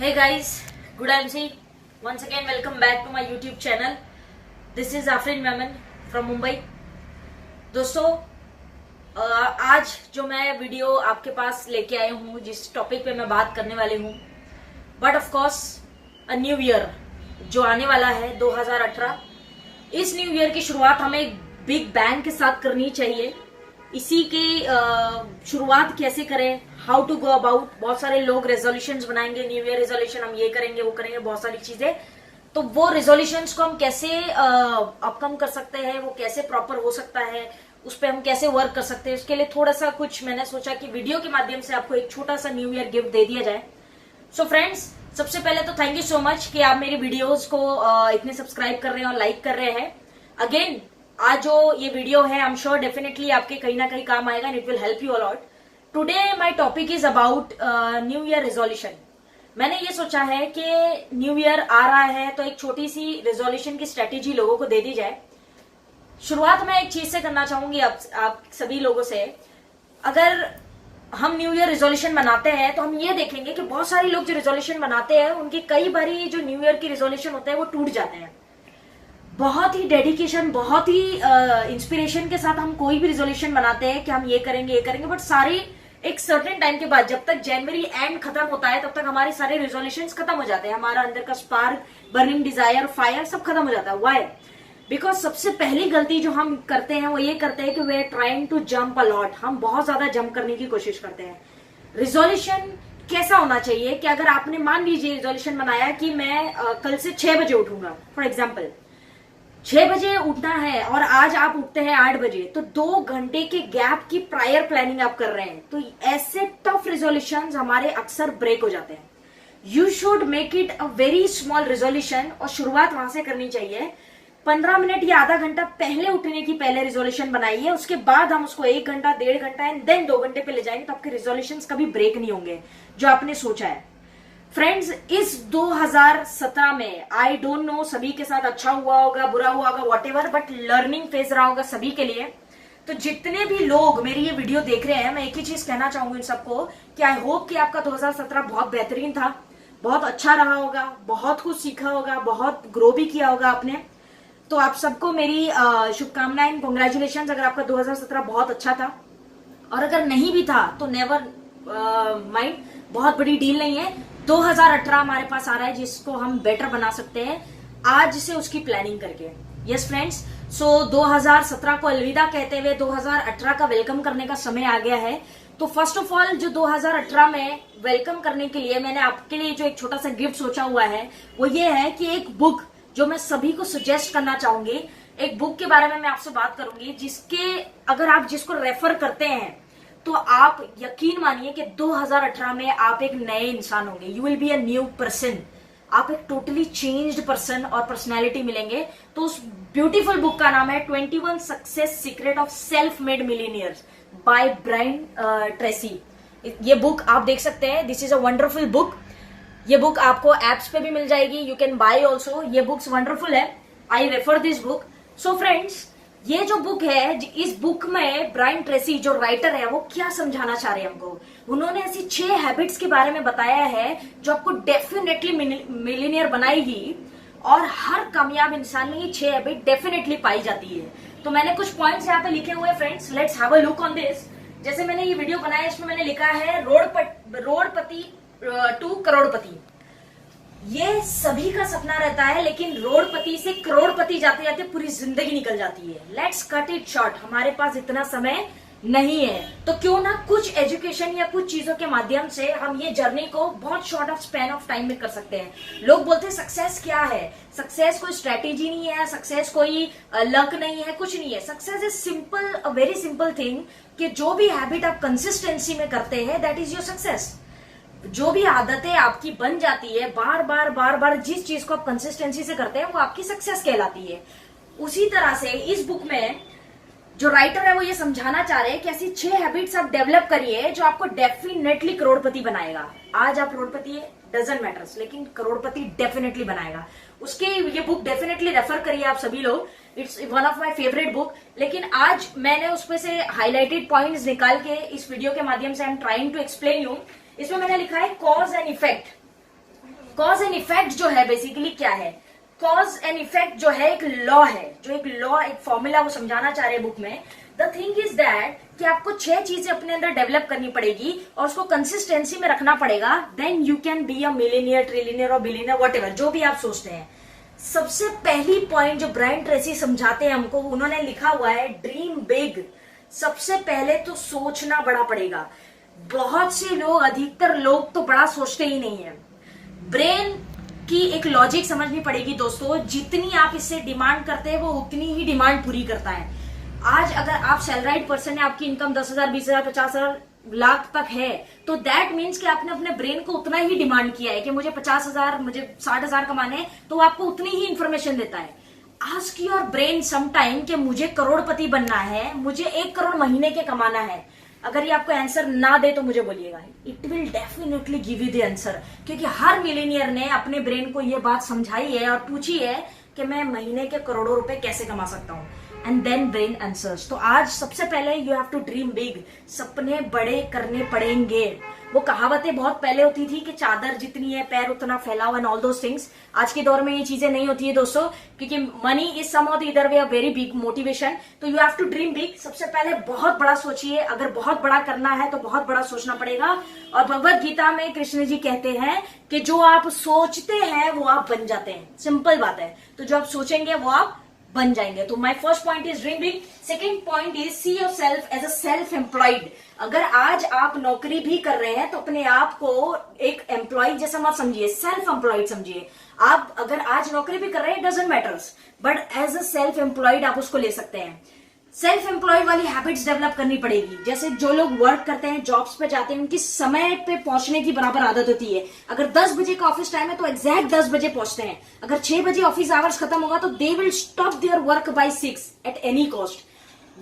Hey guys, good MC. Once again, welcome back to my YouTube channel. This is Afrin Maman from Mumbai. दोस्तों, आज जो मैं video आपके पास लेके आई हूँ, जिस टॉपिक पे मैं बात करने वाली हूँ, but of course a new year जो आने वाला है 2018। इस न्यू ईयर की शुरुआत हमें एक बिग बैंग के साथ करनी चाहिए। इसी की शुरुआत कैसे करें, हाउ टू गो अबाउट। बहुत सारे लोग रेजोल्यूशंस बनाएंगे, न्यू ईयर रेजोल्यूशन, हम ये करेंगे वो करेंगे, बहुत सारी चीजें। तो वो रेजोल्यूशंस को हम कैसे अपकम कर सकते हैं, वो कैसे प्रॉपर हो सकता है, उस पर हम कैसे वर्क कर सकते हैं, उसके लिए थोड़ा सा कुछ मैंने सोचा कि वीडियो के माध्यम से आपको एक छोटा सा न्यू ईयर गिफ्ट दे दिया जाए। सो फ्रेंड्स, सबसे पहले तो थैंक यू सो मच कि आप मेरी वीडियोस को इतने सब्सक्राइब कर रहे हैं और लाइक कर रहे हैं। अगेन, आज जो ये वीडियो है, आई एम श्योर डेफिनेटली आपके कहीं ना कहीं काम आएगा and it will help you a lot. Today my topic is about new year resolution. मैंने ये सोचा है कि न्यू ईयर आ रहा है तो एक छोटी सी रेजोल्यूशन की स्ट्रेटेजी लोगों को दे दी जाए। शुरुआत मैं एक चीज से करना चाहूंगी आप सभी लोगों से। अगर हम न्यू ईयर रेजोल्यूशन बनाते हैं तो हम ये देखेंगे कि बहुत सारे लोग जो रेजोल्यूशन बनाते हैं उनके कई बारी जो न्यू ईयर की रेजोल्यूशन होते हैं वो टूट जाते हैं। बहुत ही डेडिकेशन, बहुत ही इंस्पिरेशन के साथ हम कोई भी रेजोल्यूशन बनाते हैं कि हम ये करेंगे, बट सारी एक सर्टेन टाइम के बाद, जब तक जनवरी एंड खत्म होता है तब तक हमारे सारे रेजोल्यूशंस खत्म हो जाते हैं। हमारा अंदर का स्पार्क, बर्निंग डिजायर, फायर सब खत्म हो जाता है। व्हाई? बिकॉज सबसे पहली गलती जो हम करते हैं वो ये करते हैं कि वे are trying to jump a lot. हम बहुत ज्यादा जंप करने की कोशिश करते हैं। रेजोल्यूशन कैसा होना चाहिए कि अगर आपने मान लीजिए रेजोल्यूशन बनाया कि मैं कल से 6 बजे उठूंगा, फॉर एग्जाम्पल 6 बजे उठना है और आज आप उठते हैं 8 बजे, तो 2 घंटे के गैप की प्रायर प्लानिंग आप कर रहे हैं। तो ऐसे टफ रेजोल्यूशंस हमारे अक्सर ब्रेक हो जाते हैं। You should make it a very small resolution और शुरुआत वहां से करनी चाहिए। 15 मिनट या आधा घंटा पहले उठने की पहले रेजोल्यूशन बनाइए, उसके बाद हम उसको 1 घंटा, 1.5 घंटा एंड देन 2 घंटे पे ले जाएंगे तो आपके रेजोल्यूशंस कभी ब्रेक नहीं होंगे जो आपने सोचा है। फ्रेंड्स, इस 2017 में आई डोंट नो सभी के साथ अच्छा हुआ होगा, बुरा हुआ होगा, व्हाटएवर, बट लर्निंग फेज रहा होगा सभी के लिए। तो जितने भी लोग मेरी ये वीडियो देख रहे हैं, मैं एक ही चीज कहना चाहूंगी इन सबको कि आई होप कि आपका 2017 बहुत बेहतरीन था, बहुत अच्छा रहा होगा, बहुत कुछ सीखा होगा, बहुत ग्रो भी किया होगा आपने। तो आप सबको मेरी शुभकामनाएं, कॉन्ग्रेचुलेशन अगर आपका 2017 बहुत अच्छा था। और अगर नहीं भी था तो नेवर माइंड, बहुत बड़ी डील नहीं है। 2018 हमारे पास आ रहा है जिसको हम बेटर बना सकते हैं आज से उसकी प्लानिंग करके। यस फ्रेंड्स, सो 2017 को अलविदा कहते हुए 2018 का वेलकम करने का समय आ गया है। तो फर्स्ट ऑफ ऑल, जो 2018 में वेलकम करने के लिए मैंने आपके लिए जो एक छोटा सा गिफ्ट सोचा हुआ है वो ये है कि एक बुक जो मैं सभी को सजेस्ट करना चाहूंगी, एक बुक के बारे में मैं आपसे बात करूंगी जिसके अगर आप जिसको रेफर करते हैं तो आप यकीन मानिए कि 2018 में आप एक नए इंसान होंगे। You will be a new person. आप एक टोटली चेंज्ड पर्सन और पर्सनैलिटी मिलेंगे। तो उस ब्यूटीफुल बुक का नाम है 21 success secret of self made millionaires by Brian Tracy. ये बुक आप देख सकते हैं। This is a wonderful book. ये बुक आपको एप्स पे भी मिल जाएगी, यू कैन बाय ऑल्सो। ये बुक्स वंडरफुल है। I refer this book. So friends, ये जो बुक है, इस बुक में ब्रायन ट्रेसी जो राइटर है वो क्या समझाना चाह रहे हैं हमको। उन्होंने ऐसी 6 हैबिट्स के बारे में बताया है जो आपको डेफिनेटली मिलीनियर बनाएगी और हर कामयाब इंसान में ये 6 हैबिट डेफिनेटली पाई जाती है। तो मैंने कुछ पॉइंट्स यहाँ पे लिखे हुए friends, let's have a look on this. जैसे मैंने ये वीडियो बनाया, इसमें मैंने लिखा है रोडपति टू करोड़पति। ये सभी का सपना रहता है, लेकिन रोडपति से करोड़पति जाते जाते पूरी जिंदगी निकल जाती है। Let's cut it short. हमारे पास इतना समय नहीं है, तो क्यों ना कुछ एजुकेशन या कुछ चीजों के माध्यम से हम ये जर्नी को बहुत short of span of time में कर सकते हैं। लोग बोलते हैं सक्सेस क्या है? सक्सेस कोई स्ट्रेटेजी नहीं है, सक्सेस कोई लक नहीं है, कुछ नहीं है। Success is simple, a very simple thing कि जो भी हैबिट आप कंसिस्टेंसी में करते हैं, दैट इज योर सक्सेस। जो भी आदतें आपकी बन जाती है, बार बार जिस चीज को आप कंसिस्टेंसी से करते हैं वो आपकी सक्सेस कहलाती है। उसी तरह से इस बुक में जो राइटर है वो ये समझाना चाह रहे हैं कि ऐसी 6 हैबिट्स आप डेवलप करिए जो आपको डेफिनेटली करोड़पति बनाएगा। आज आप करोड़पति है, डजंट मैटर्स, लेकिन करोड़पति डेफिनेटली बनाएगा। उसके ये बुक डेफिनेटली रेफर करिए आप सभी लोग। It's one of my favourite book. लेकिन आज मैंने उसमें से हाईलाइटेड पॉइंट्स निकाल के इस वीडियो के माध्यम से I am trying to explain you. इसमें मैंने लिखा है cause and effect. Cause and effect जो है बेसिकली क्या है, कॉज एंड इफेक्ट जो है एक लॉ है, जो एक लॉ एक फॉर्मूला वो समझाना चाह रहे हैं बुक में। द थिंग इज दैट कि आपको 6 चीजें अपने अंदर डेवलप करनी पड़ेगी और उसको कंसिस्टेंसी में रखना पड़ेगा, then you can be a millionaire, trillionaire और बिलियनियर, व्हाटएवर जो भी आप सोचते हैं। सबसे पहली पॉइंट जो ब्रायन ट्रेसी समझाते हैं हमको, उन्होंने लिखा हुआ है ड्रीम बिग। सबसे पहले तो सोचना बड़ा पड़ेगा। बहुत से लोग, अधिकतर लोग तो बड़ा सोचते ही नहीं है। ब्रेन की एक लॉजिक समझनी पड़ेगी दोस्तों, जितनी आप इससे डिमांड करते हैं वो उतनी ही डिमांड पूरी करता है। आज अगर आप सैलराइड पर्सन है, आपकी इनकम 10,000, 20,000, 50,000, लाख तक है, तो दैट मीन्स कि आपने अपने ब्रेन को उतना ही डिमांड किया है कि मुझे 50,000, मुझे 60,000 कमाने, तो वो आपको उतनी ही इंफॉर्मेशन देता है। Ask your brain some time कि मुझे करोड़पति बनना है, मुझे 1 करोड़ महीने के कमाना है। अगर ये आपको आंसर ना दे तो मुझे बोलिएगा, it will definitely give you the answer, क्योंकि हर मिलेनियर ने अपने ब्रेन को ये बात समझाई है और पूछी है कि मैं महीने के करोड़ों रुपए कैसे कमा सकता हूँ, एंड देन ब्रेन आंसर्स। तो आज सबसे पहले you have to dream big, सपने बड़े करने पड़ेंगे। वो कहावतें बहुत पहले होती थी कि चादर जितनी है पैर उतना फैलाओ एंड ऑल दोस थिंग्स। आज के दौर में ये चीजें नहीं होती है दोस्तों, क्योंकि money is some of the either way a very big motivation. तो you have to dream big. सबसे पहले बहुत बड़ा सोचिए। अगर बहुत बड़ा करना है तो बहुत बड़ा सोचना पड़ेगा। और भगवत गीता में कृष्ण जी कहते हैं कि जो आप सोचते हैं वो आप बन जाते हैं। सिंपल बात है। तो जो आप सोचेंगे वो आप बन जाएंगे। तो my first point is dream big. Second point is see yourself as a self employed. अगर आज आप नौकरी भी कर रहे हैं तो अपने आप को एक एम्प्लॉय जैसा मत समझिए, सेल्फ एम्प्लॉयड समझिए। आप अगर आज नौकरी भी कर रहे हैं, doesn't matters, but as a self employed आप उसको ले सकते हैं। सेल्फ एम्प्लॉयड वाली हैबिट्स डेवलप करनी पड़ेगी। जैसे जो लोग वर्क करते हैं, जॉब्स पे जाते हैं, उनकी समय पे पहुंचने की बराबर आदत होती है। अगर 10 बजे का ऑफिस टाइम है तो एग्जैक्ट 10 बजे पहुंचते हैं। अगर 6 बजे ऑफिस आवर्स खत्म होगा तो they will stop their work by 6 at any cost.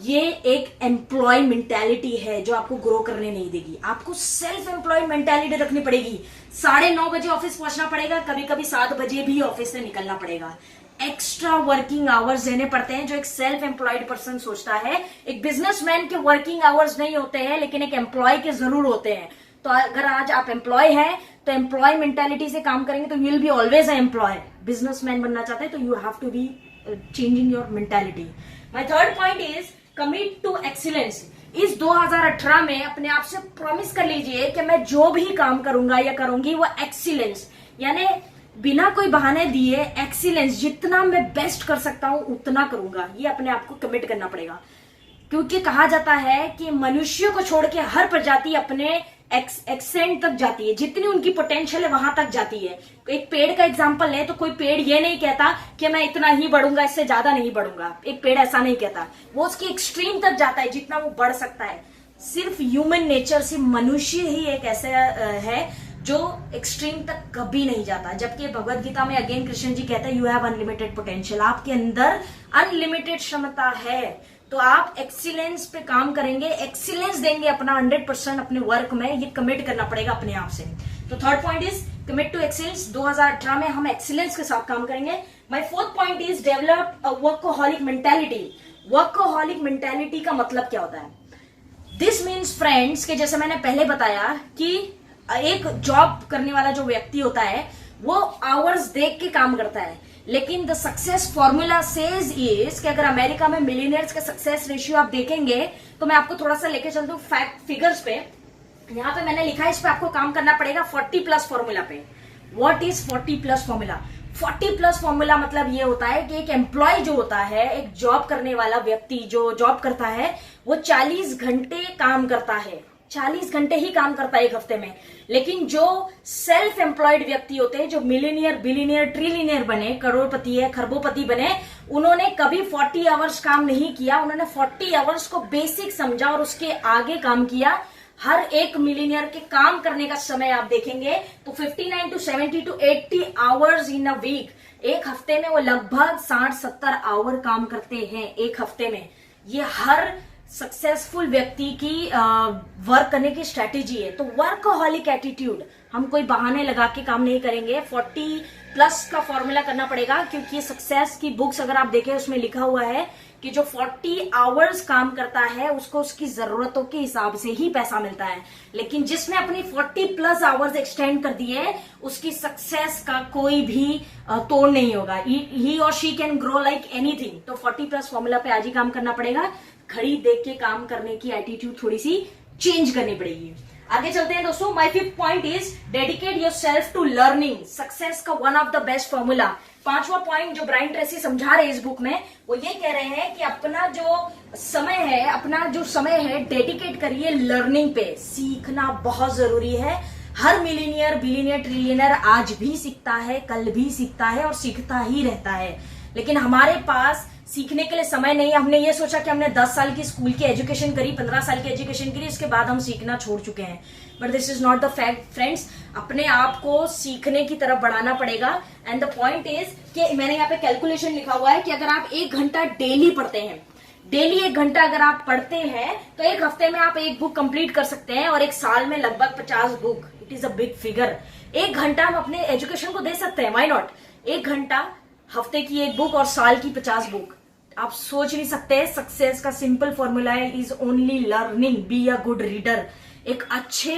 ये एक एम्प्लॉय मेंटालिटी है जो आपको ग्रो करने नहीं देगी। आपको सेल्फ एम्प्लॉयड मेंटालिटी रखनी पड़ेगी। 9:30 बजे ऑफिस पहुंचना पड़ेगा, कभी कभी 7 बजे भी ऑफिस से निकलना पड़ेगा। एक्स्ट्रा वर्किंग आवर्स देने पड़ते हैं, जो एक सेल्फ एम्प्लॉयड पर्सन सोचता है। एक बिजनेसमैन के वर्किंग आवर्स नहीं होते हैं, लेकिन एक एम्प्लॉय के जरूर होते हैं। तो अगर आज आप एम्प्लॉय हैं तो एम्प्लॉय मेंटालिटी से काम करेंगे तो you will be always a employ. Businessman बनना चाहते हैं तो you have to be changing your mentality. My third point is commit to excellence. इस 2018 में अपने आप से प्रॉमिस कर लीजिए कि मैं जो भी काम करूंगा या करूंगी वो एक्सीलेंस, यानी बिना कोई बहाने दिए एक्सीलेंस, जितना मैं बेस्ट कर सकता हूं उतना करूंगा। ये अपने आप को कमिट करना पड़ेगा, क्योंकि कहा जाता है कि मनुष्य को छोड़ के हर प्रजाति अपने एक्सटेंट तक जाती है, जितनी उनकी पोटेंशियल है वहां तक जाती है। एक पेड़ का एग्जांपल है तो कोई पेड़ ये नहीं कहता कि मैं इतना ही बढ़ूंगा, इससे ज्यादा नहीं बढ़ूंगा। एक पेड़ ऐसा नहीं कहता, वो उसकी एक्सट्रीम तक जाता है जितना वो बढ़ सकता है। सिर्फ ह्यूमन नेचर से मनुष्य ही एक ऐसा है जो एक्सट्रीम तक कभी नहीं जाता। जबकि भगवत गीता में अगेन कृष्ण जी कहते हैं यू हैव अनलिमिटेड पोटेंशियल। आपके अंदर अनलिमिटेड क्षमता है, तो आप एक्सीलेंस पे काम करेंगे, एक्सीलेंस देंगे अपना 100% अपने वर्क में। ये कमिट करना पड़ेगा अपने आप से। तो third point is commit to excellence. 2018 में हम एक्सीलेंस के साथ काम करेंगे। My fourth point is develop a workaholic mentality. Workaholic mentality का मतलब क्या होता है? दिस मीन्स फ्रेंड्स कि जैसे मैंने पहले बताया कि एक जॉब करने वाला जो व्यक्ति होता है वो आवर्स देख के काम करता है, लेकिन the success formula says is कि अगर अमेरिका में मिलियनियर्स का सक्सेस रेशियो आप देखेंगे तो मैं आपको थोड़ा सा लेके चलता हूँ फैक्ट फिगर्स पे। यहाँ पे मैंने लिखा है, इस पे आपको काम करना पड़ेगा 40+ फॉर्मूला पे। What is 40+ formula? 40+ फॉर्मूला मतलब ये होता है कि एक एम्प्लॉय जो होता है, एक जॉब करने वाला व्यक्ति जो जॉब करता है, वो 40 घंटे काम करता है। 40 घंटे ही काम करता है एक हफ्ते में। लेकिन जो सेल्फ एम्प्लॉयड व्यक्ति होते हैं, जो मिलियनियर, बिलियनियर, ट्रिलियनियर बने, करोड़पति है, खरबोपति बने, उन्होंने कभी 40 आवर्स काम नहीं किया। उन्होंने 40 आवर्स को बेसिक समझा और उसके आगे काम किया। हर एक मिलियनियर के काम करने का समय आप देखेंगे तो 59 to 70 to 80 hours in a week. एक हफ्ते में वो लगभग 60-70 आवर काम करते हैं एक हफ्ते में। ये हर सक्सेसफुल व्यक्ति की वर्क करने की स्ट्रेटेजी है। तो वर्कहॉलिक एटीट्यूड, हम कोई बहाने लगा के काम नहीं करेंगे। 40+ का फॉर्मूला करना पड़ेगा, क्योंकि सक्सेस की बुक्स अगर आप देखें उसमें लिखा हुआ है कि जो 40 आवर्स काम करता है उसको उसकी जरूरतों के हिसाब से ही पैसा मिलता है, लेकिन जिसने अपनी 40+ आवर्स एक्सटेंड कर दिए उसकी सक्सेस का कोई भी तोड़ नहीं होगा। ही और she can grow like anything. तो 40+ फॉर्मूला पे आज ही काम करना पड़ेगा। घड़ी देख के काम करने की एटीट्यूड थोड़ी सी चेंज करनी पड़ेगी। आगे चलते हैं दोस्तों। My 5th point is dedicate yourself to learning. Success का one of the best formula. 5वां पॉइंट जो ब्रायन ट्रेसी समझा रहे हैं इस बुक में, वो ये कह रहे हैं कि अपना जो समय है डेडिकेट करिए लर्निंग पे। सीखना बहुत जरूरी है। हर मिलीनियर, बिलीनियर, ट्रिलियनर आज भी सीखता है, कल भी सीखता है और सीखता ही रहता है, लेकिन हमारे पास सीखने के लिए समय नहीं है। हमने ये सोचा कि हमने 10 साल की स्कूल की एजुकेशन करी, 15 साल की एजुकेशन करी, उसके बाद हम सीखना छोड़ चुके हैं। But this is not the fact friends. अपने आप को सीखने की तरफ बढ़ाना पड़ेगा। एंड द पॉइंट इज कि मैंने यहाँ पे कैलकुलेशन लिखा हुआ है कि अगर आप 1 घंटा डेली पढ़ते हैं, डेली 1 घंटा अगर आप पढ़ते हैं तो 1 हफ्ते में आप 1 बुक कंप्लीट कर सकते हैं और 1 साल में लगभग 50 book. It is a big figure. 1 घंटा हम अपने एजुकेशन को दे सकते हैं, व्हाई नॉट। 1 घंटा, हफ्ते की 1 बुक और साल की 50 बुक। आप सोच नहीं सकते। सक्सेस का सिंपल फॉर्मूला है, is only learning. Be a good reader. एक अच्छे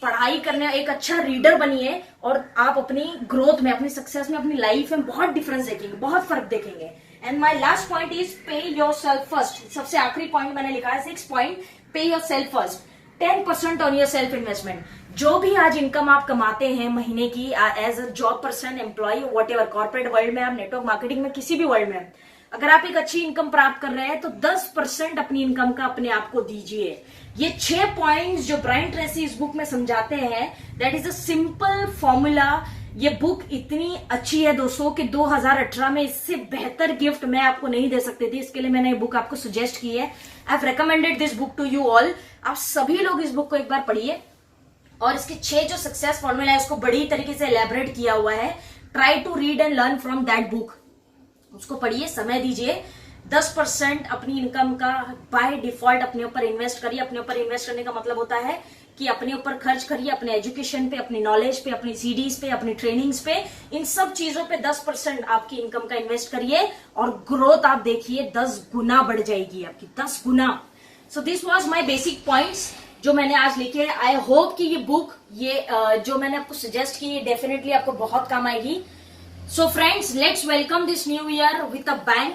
पढ़ाई करने, एक अच्छा रीडर बनिए और आप अपनी ग्रोथ में, अपनी सक्सेस में, अपनी लाइफ में बहुत डिफरेंस देखेंगे, बहुत फर्क देखेंगे। And my last point is pay yourself first. सबसे आखिरी पॉइंट मैंने लिखा है 6 point, pay yourself first. 10% on yourself investment. जो भी आज इनकम आप कमाते हैं महीने की as a job person, employ, whatever, corporate world में, आप नेटवर्क मार्केटिंग में, किसी भी वर्ल्ड में, अगर आप एक अच्छी इनकम प्राप्त कर रहे हैं तो 10% अपनी इनकम का अपने आप को दीजिए। ये 6 पॉइंट्स जो ब्रायन ट्रेसी इस बुक में समझाते हैं, that is a simple formula. ये बुक इतनी अच्छी है दोस्तों कि 2018 में इससे बेहतर गिफ्ट मैं आपको नहीं दे सकती थी। इसके लिए मैंने ये बुक आपको सजेस्ट की है। I have recommended this book to you all. आप सभी लोग इस बुक को एक बार पढ़िए और इसके 6 जो सक्सेस फॉर्मूला है उसको बड़ी तरीके से एलैबोरेट किया हुआ है। Try to read and learn from that book. उसको पढ़िए, समय दीजिए। 10% अपनी इनकम का बाय डिफॉल्ट अपने ऊपर इन्वेस्ट करिए। अपने ऊपर इन्वेस्ट करने का मतलब होता है कि अपने ऊपर खर्च करिए, अपने एजुकेशन पे, अपनी नॉलेज पे, अपनी सीडीज पे, अपनी ट्रेनिंग्स पे, इन सब चीजों पे 10% आपकी इनकम का इन्वेस्ट करिए और ग्रोथ आप देखिए 10 गुना बढ़ जाएगी आपकी, 10 गुना। So this was my basic points जो मैंने आज लिखे। आई होप कि ये बुक, ये जो मैंने आपको सजेस्ट की, डेफिनेटली आपको बहुत काम आएगी। So friends, let's welcome this new year with a bang.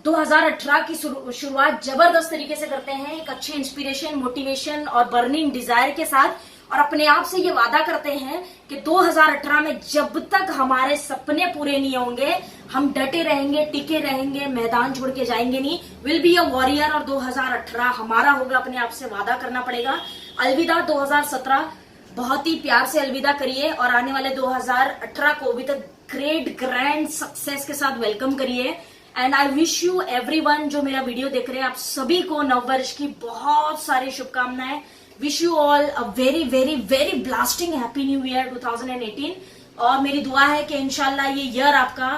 2018 की शुरुआत जबरदस्त तरीके से करते हैं, एक अच्छे इंस्पिरेशन, मोटिवेशन और बर्निंग डिजायर के साथ, और अपने आप से ये वादा करते हैं कि 2018 में जब तक हमारे सपने पूरे नहीं होंगे हम डटे रहेंगे, टिके रहेंगे, मैदान छोड़ के जाएंगे नहीं। Will be a warrior. और 2018 हमारा होगा, अपने आप से वादा करना पड़ेगा। अलविदा 2017, बहुत ही प्यार से अलविदा करिए और आने वाले 2018 को with a great grand success के साथ वेलकम करिए। And I wish you everyone जो मेरा वीडियो देख रहे हैं, आप सभी को नववर्ष की बहुत सारी शुभकामनाएं। Wish you all a very very very blasting happy new year 2018। और मेरी दुआ है कि इंशाल्लाह ये ईयर आपका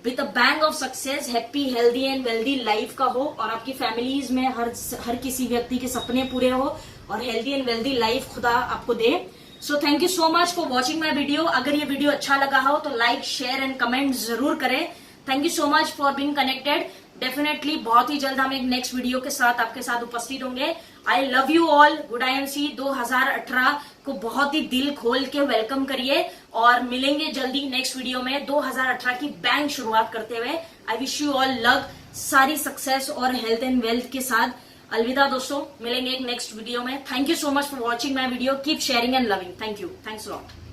with a bang of success, happy, healthy and wealthy life का हो और आपकी फैमिलीज में हर किसी व्यक्ति के सपने पूरे हो और हेल्दी एंड वेल्दी लाइफ खुदा आपको दे। So thank you so much for watching my video. अगर ये वीडियो अच्छा लगा हो तो लाइक, शेयर एंड कमेंट जरूर करें। Thank you so much for being connected. Definitely बहुत ही जल्द हम एक नेक्स्ट वीडियो के साथ आपके साथ उपस्थित होंगे। I love you all. Good IMC 2018 को बहुत ही दिल खोल के वेलकम करिए और मिलेंगे जल्दी नेक्स्ट वीडियो में 2018 की बैंग शुरुआत करते हुए। I wish you all luck, सारी सक्सेस और हेल्थ एंड वेल्थ के साथ। अलविदा दोस्तों, मिलेंगे एक नेक्स्ट वीडियो में। Thank you so much for watching my video. Keep sharing and loving. Thank you. Thanks a lot.